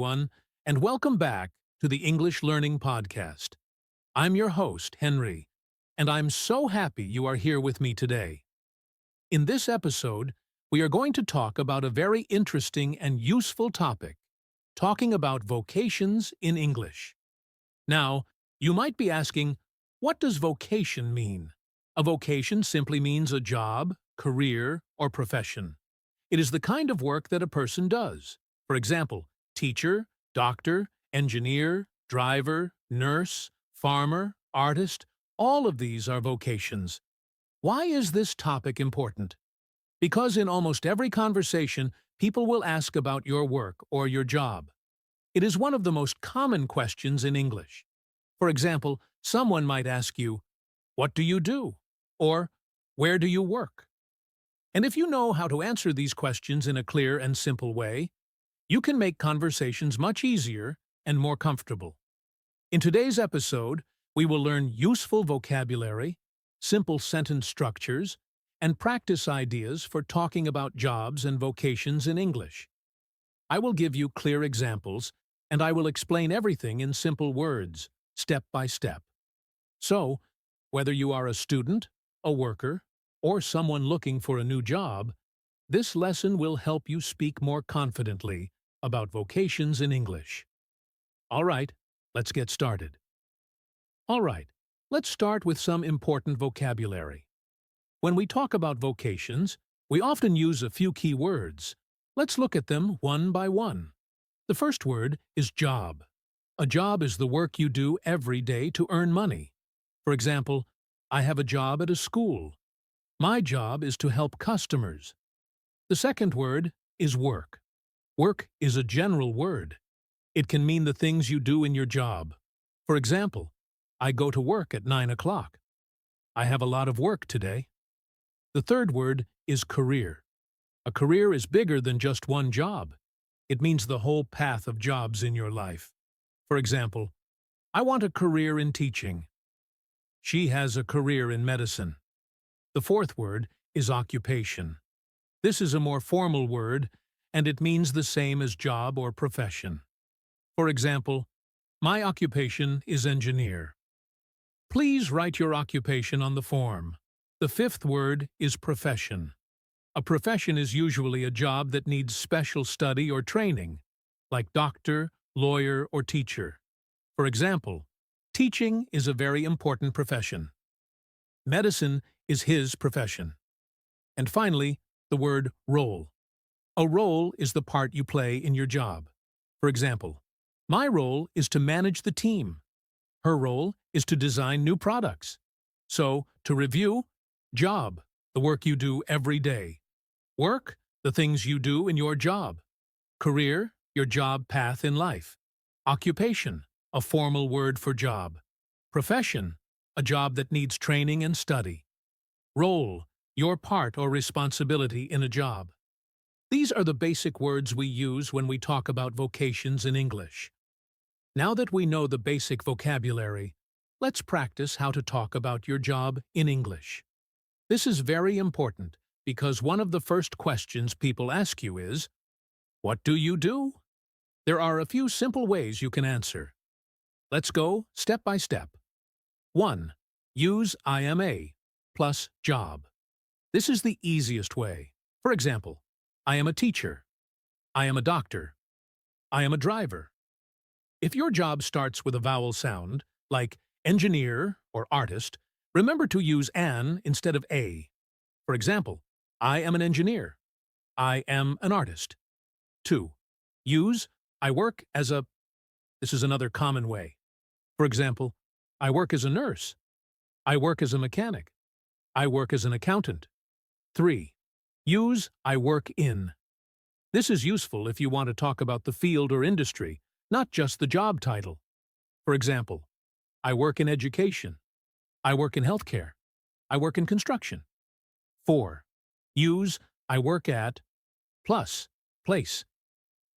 everyone, and welcome back to the English Learning Podcast. I'm your host, Henry, and I'm so happy you are here with me today. In this episode, we are going to talk about a very interesting and useful topic, talking about vocations in English. Now, you might be asking, what does vocation mean? A vocation simply means a job, career, or profession. It is the kind of work that a person does. For example, teacher, doctor, engineer, driver, nurse, farmer, artist, all of these are vocations. Why is this topic important? Because in almost every conversation, people will ask about your work or your job. It is one of the most common questions in English. For example, someone might ask you, "What do you do?" or "Where do you work?" And if you know how to answer these questions in a clear and simple way, you can make conversations much easier and more comfortable. In today's episode, we will learn useful vocabulary, simple sentence structures, and practice ideas for talking about jobs and vocations in English. I will give you clear examples, and I will explain everything in simple words, step by step. So, whether you are a student, a worker, or someone looking for a new job, this lesson will help you speak more confidently about vocations in English. All right, let's get started. All right, let's start with some important vocabulary. When we talk about vocations, we often use a few key words. Let's look at them one by one. The first word is job. A job is the work you do every day to earn money. For example, I have a job at a school. My job is to help customers. The second word is work. Work is a general word. It can mean the things you do in your job. For example, I go to work at 9 o'clock. I have a lot of work today. The third word is career. A career is bigger than just one job. It means the whole path of jobs in your life. For example, I want a career in teaching. She has a career in medicine. The fourth word is occupation. This is a more formal word, and it means the same as job or profession. For example, my occupation is engineer. Please write your occupation on the form. The fifth word is profession. A profession is usually a job that needs special study or training, like doctor, lawyer, or teacher. For example, teaching is a very important profession. Medicine is his profession. And finally, the word role. A role is the part you play in your job. For example, my role is to manage the team. Her role is to design new products. So, to review, job, the work you do every day. Work, the things you do in your job. Career, your job path in life. Occupation, a formal word for job. Profession, a job that needs training and study. Role, your part or responsibility in a job. These are the basic words we use when we talk about vocations in English. Now that we know the basic vocabulary, let's practice how to talk about your job in English. This is very important because one of the first questions people ask you is, "What do you do?" There are a few simple ways you can answer. Let's go step by step. 1. Use IMA plus job. This is the easiest way. For example, I am a teacher. I am a doctor. I am a driver. If your job starts with a vowel sound, like engineer or artist, remember to use an instead of a. For example, I am an engineer. I am an artist. 2. Use I work as a. This is another common way. For example, I work as a nurse. I work as a mechanic. I work as an accountant. 3. Use I work in. This is useful if you want to talk about the field or industry, not just the job title. For example, I work in education. I work in healthcare. I work in construction. 4. Use I work at plus place.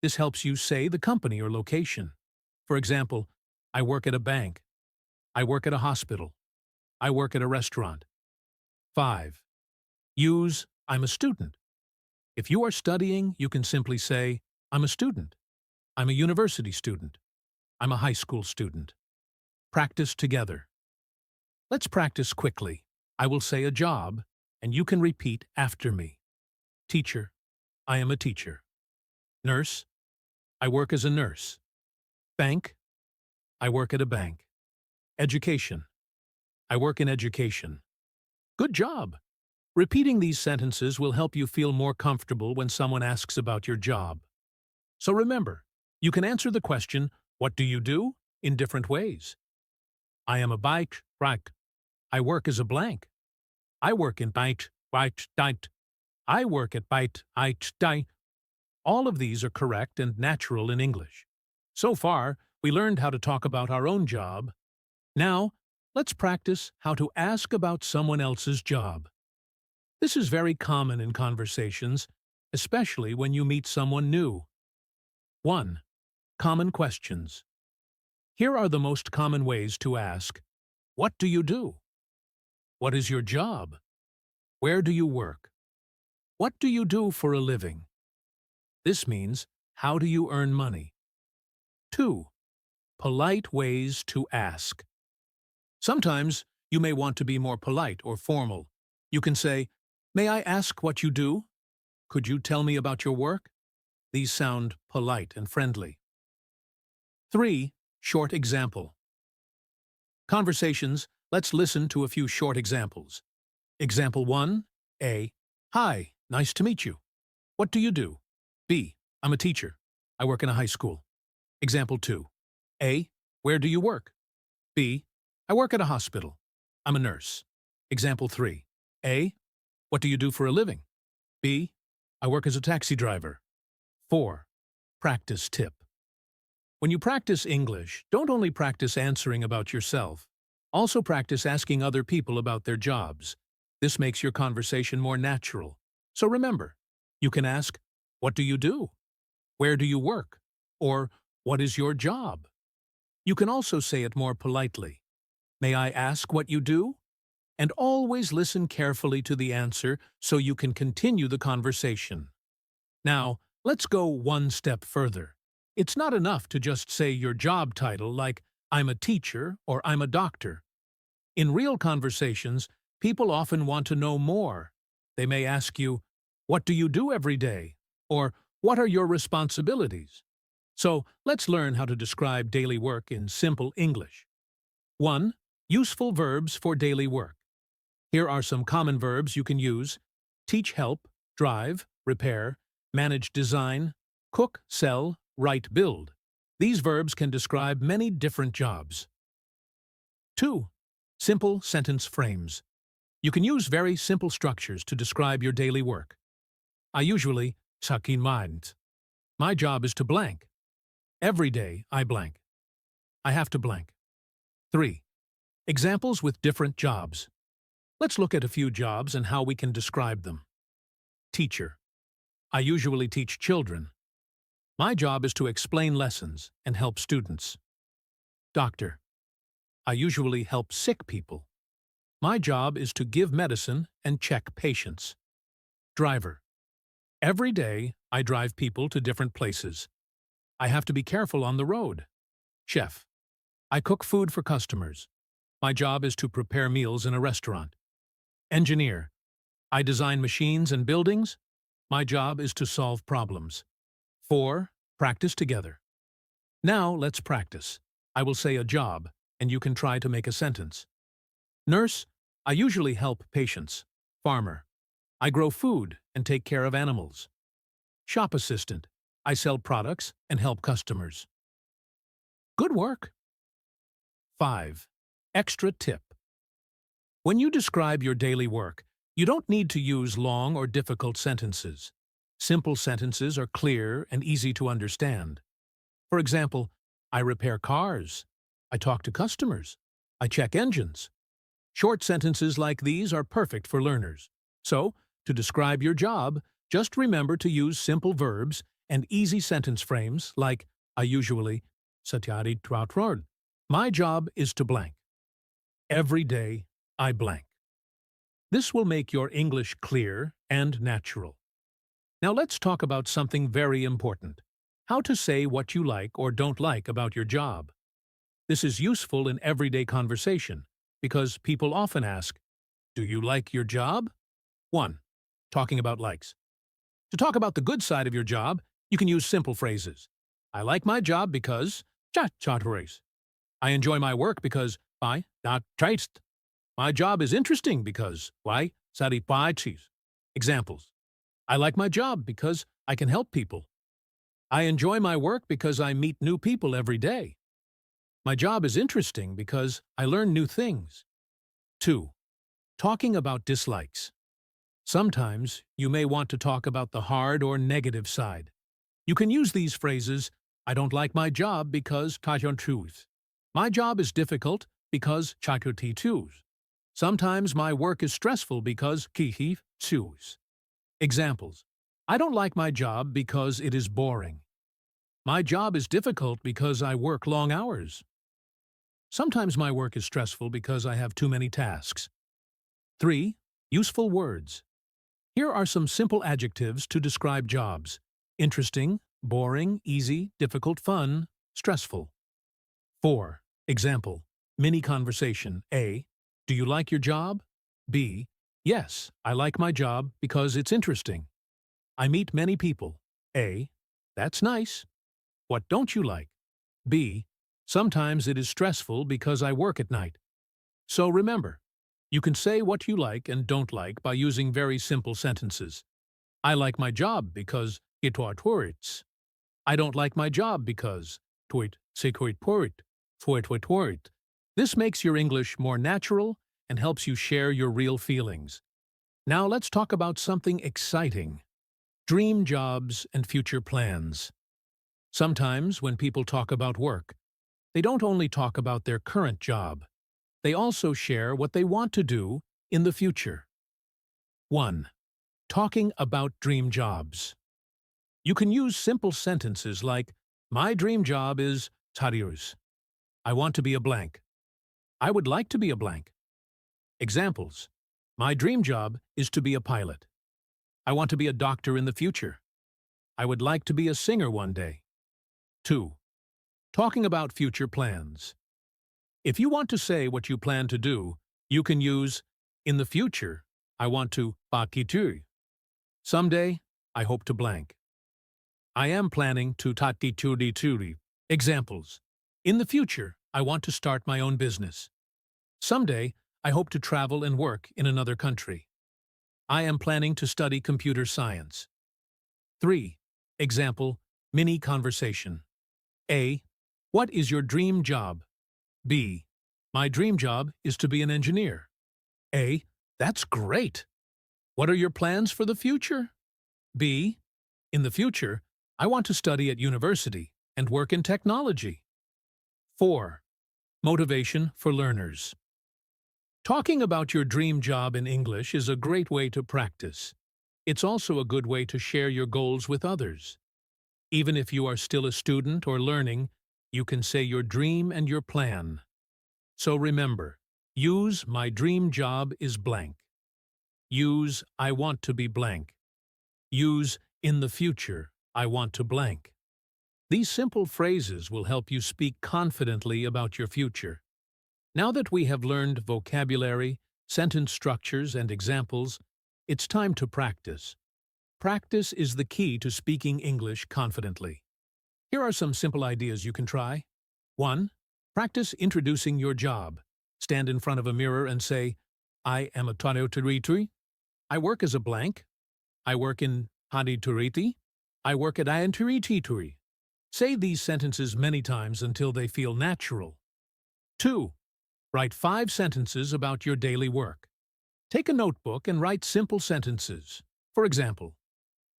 This helps you say the company or location. For example, I work at a bank. I work at a hospital. I work at a restaurant. 5. Use I'm a student. If you are studying, you can simply say, I'm a student. I'm a university student. I'm a high school student. Practice together. Let's practice quickly. I will say a job, and you can repeat after me. Teacher, I am a teacher. Nurse, I work as a nurse. Bank, I work at a bank. Education, I work in education. Good job! Repeating these sentences will help you feel more comfortable when someone asks about your job. So remember, you can answer the question, what do you do, in different ways. I am a bike, right. I work as a blank. I work in bite, right, dite. I work at bite, die. All of these are correct and natural in English. So far, we learned how to talk about our own job. Now, let's practice how to ask about someone else's job. This is very common in conversations, especially when you meet someone new. 1. Common questions. Here are the most common ways to ask, what do you do? What is your job? Where do you work? What do you do for a living? This means, how do you earn money? 2. Polite ways to ask. Sometimes you may want to be more polite or formal. You can say, may I ask what you do? Could you tell me about your work? These sound polite and friendly. 3. Short example. Conversations, let's listen to a few short examples. Example 1, A. Hi, nice to meet you. What do you do? B. I'm a teacher. I work in a high school. Example 2. A. Where do you work? B. I work at a hospital. I'm a nurse. Example 3. A. What do you do for a living? B. I work as a taxi driver. 4. Practice tip. When you practice English, don't only practice answering about yourself. Also practice asking other people about their jobs. This makes your conversation more natural. So remember, you can ask, what do you do? Where do you work? Or, what is your job? You can also say it more politely. May I ask what you do? And always listen carefully to the answer so you can continue the conversation. Now, let's go one step further. It's not enough to just say your job title like, I'm a teacher or I'm a doctor. In real conversations, people often want to know more. They may ask you, what do you do every day? Or, what are your responsibilities? So, let's learn how to describe daily work in simple English. 1. Useful verbs for daily work. Here are some common verbs you can use. Teach, help, drive, repair, manage, design, cook, sell, write, build. These verbs can describe many different jobs. 2. Simple sentence frames. You can use very simple structures to describe your daily work. I usually suck in mind. My job is to blank. Every day I blank. I have to blank. 3. Examples with different jobs. Let's look at a few jobs and how we can describe them. Teacher. I usually teach children. My job is to explain lessons and help students. Doctor. I usually help sick people. My job is to give medicine and check patients. Driver. Every day, I drive people to different places. I have to be careful on the road. Chef. I cook food for customers. My job is to prepare meals in a restaurant. Engineer. I design machines and buildings. My job is to solve problems. 4. Practice together. Now let's practice. I will say a job, and you can try to make a sentence. Nurse. I usually help patients. Farmer. I grow food and take care of animals. Shop assistant. I sell products and help customers. Good work! 5. Extra tip. When you describe your daily work, you don't need to use long or difficult sentences. Simple sentences are clear and easy to understand. For example, I repair cars. I talk to customers. I check engines. Short sentences like these are perfect for learners. So, to describe your job, just remember to use simple verbs and easy sentence frames like, I usually, satyari trautrod. My job is to blank. Every day, I blank. This will make your English clear and natural. Now let's talk about something very important. how to say what you like or don't like about your job. This is useful in everyday conversation because people often ask, "Do you like your job?" 1. Talking about likes. To talk about the good side of your job, you can use simple phrases. I like my job because cha-cha-race. I enjoy my work because I not taste. My job is interesting because why sari. Examples. I like my job because I can help people. I enjoy my work because I meet new people every day. My job is interesting because I learn new things. 2. Talking about dislikes. Sometimes you may want to talk about the hard or negative side. You can use these phrases, I don't like my job because choose. My job is difficult because choose. Sometimes my work is stressful because choose. Examples. I don't like my job because it is boring. My job is difficult because I work long hours. Sometimes my work is stressful because I have too many tasks. 3. Useful words. Here are some simple adjectives to describe jobs. Interesting, boring, easy, difficult, fun, stressful. 4. Example. Mini conversation. A. Do you like your job? B. Yes, I like my job because it's interesting. I meet many people. A. That's nice. What don't you like? B. Sometimes it is stressful because I work at night. So remember, you can say what you like and don't like by using very simple sentences. I like my job because it works. I don't like my job because it. This makes your English more natural and helps you share your real feelings. Now let's talk about something exciting. Dream jobs and future plans. Sometimes when people talk about work, they don't only talk about their current job. They also share what they want to do in the future. 1. Talking about dream jobs. You can use simple sentences like, my dream job is tarius. I want to be a blank. I would like to be a blank. Examples. My dream job is to be a pilot. I want to be a doctor in the future. I would like to be a singer one day. 2. Talking about future plans. If you want to say what you plan to do, you can use, in the future, I want to bakitu. Someday, I hope to blank. I am planning to tatituri. Examples. In the future, I want to start my own business. Someday, I hope to travel and work in another country. I am planning to study computer science. 3. Example, mini conversation. A. What is your dream job? B. My dream job is to be an engineer. A. That's great. What are your plans for the future? B. In the future, I want to study at university and work in technology. 4. Motivation for learners. Talking about your dream job in English is a great way to practice. It's also a good way to share your goals with others. Even if you are still a student or learning, you can say your dream and your plan. So remember, use my dream job is blank. Use I want to be blank. Use in the future, I want to blank. These simple phrases will help you speak confidently about your future. Now that we have learned vocabulary, sentence structures, and examples, it's time to practice. Practice is the key to speaking English confidently. Here are some simple ideas you can try. 1. Practice introducing your job. Stand in front of a mirror and say, I am a tanotarituri. I work as a blank. I work in hanituriti. I work at ianturitituri. Say these sentences many times until they feel natural. 2. Write 5 sentences about your daily work. Take a notebook and write simple sentences. For example,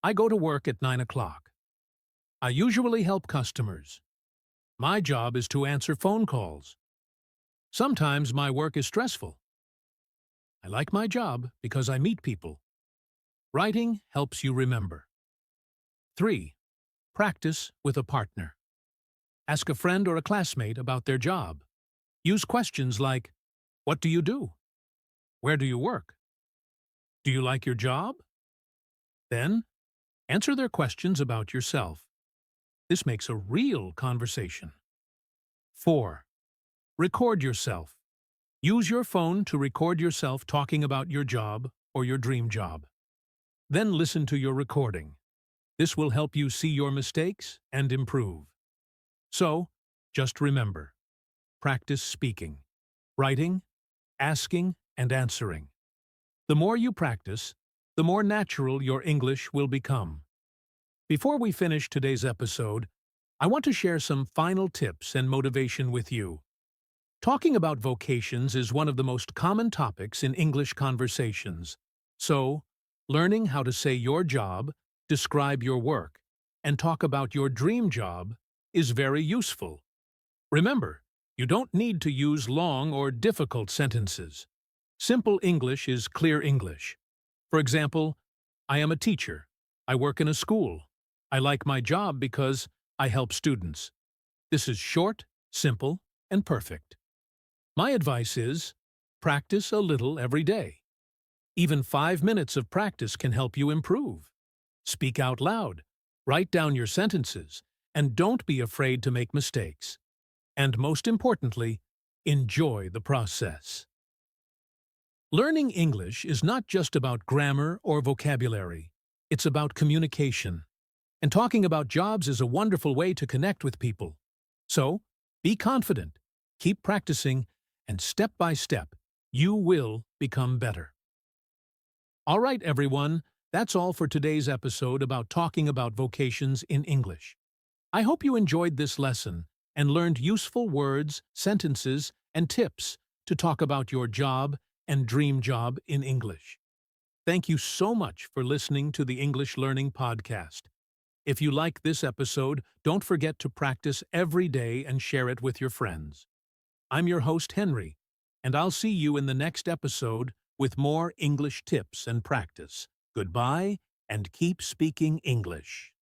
I go to work at 9 o'clock. I usually help customers. My job is to answer phone calls. Sometimes my work is stressful. I like my job because I meet people. Writing helps you remember. 3. Practice with a partner. Ask a friend or a classmate about their job. Use questions like, what do you do? Where do you work? Do you like your job? Then, answer their questions about yourself. This makes a real conversation. 4. Record yourself. Use your phone to record yourself talking about your job or your dream job. Then listen to your recording. This will help you see your mistakes and improve. So, just remember, practice speaking, writing, asking, and answering. The more you practice, the more natural your English will become. Before we finish today's episode, I want to share some final tips and motivation with you. Talking about vocations is one of the most common topics in English conversations. So, learning how to say your job, describe your work, and talk about your dream job is very useful. Remember, you don't need to use long or difficult sentences. Simple English is clear English. For example, I am a teacher. I work in a school. I like my job because I help students. This is short, simple, and perfect. My advice is, practice a little every day. Even 5 minutes of practice can help you improve. Speak out loud, write down your sentences, and don't be afraid to make mistakes. And most importantly, enjoy the process. Learning English is not just about grammar or vocabulary. It's about communication. And talking about jobs is a wonderful way to connect with people. So, be confident, keep practicing, and step by step, you will become better. All right, everyone, that's all for today's episode about talking about vocations in English. I hope you enjoyed this lesson and learned useful words, sentences, and tips to talk about your job and dream job in English. Thank you so much for listening to the English Learning Podcast. If you like this episode, don't forget to practice every day and share it with your friends. I'm your host, Henry, and I'll see you in the next episode with more English tips and practice. Goodbye, and keep speaking English.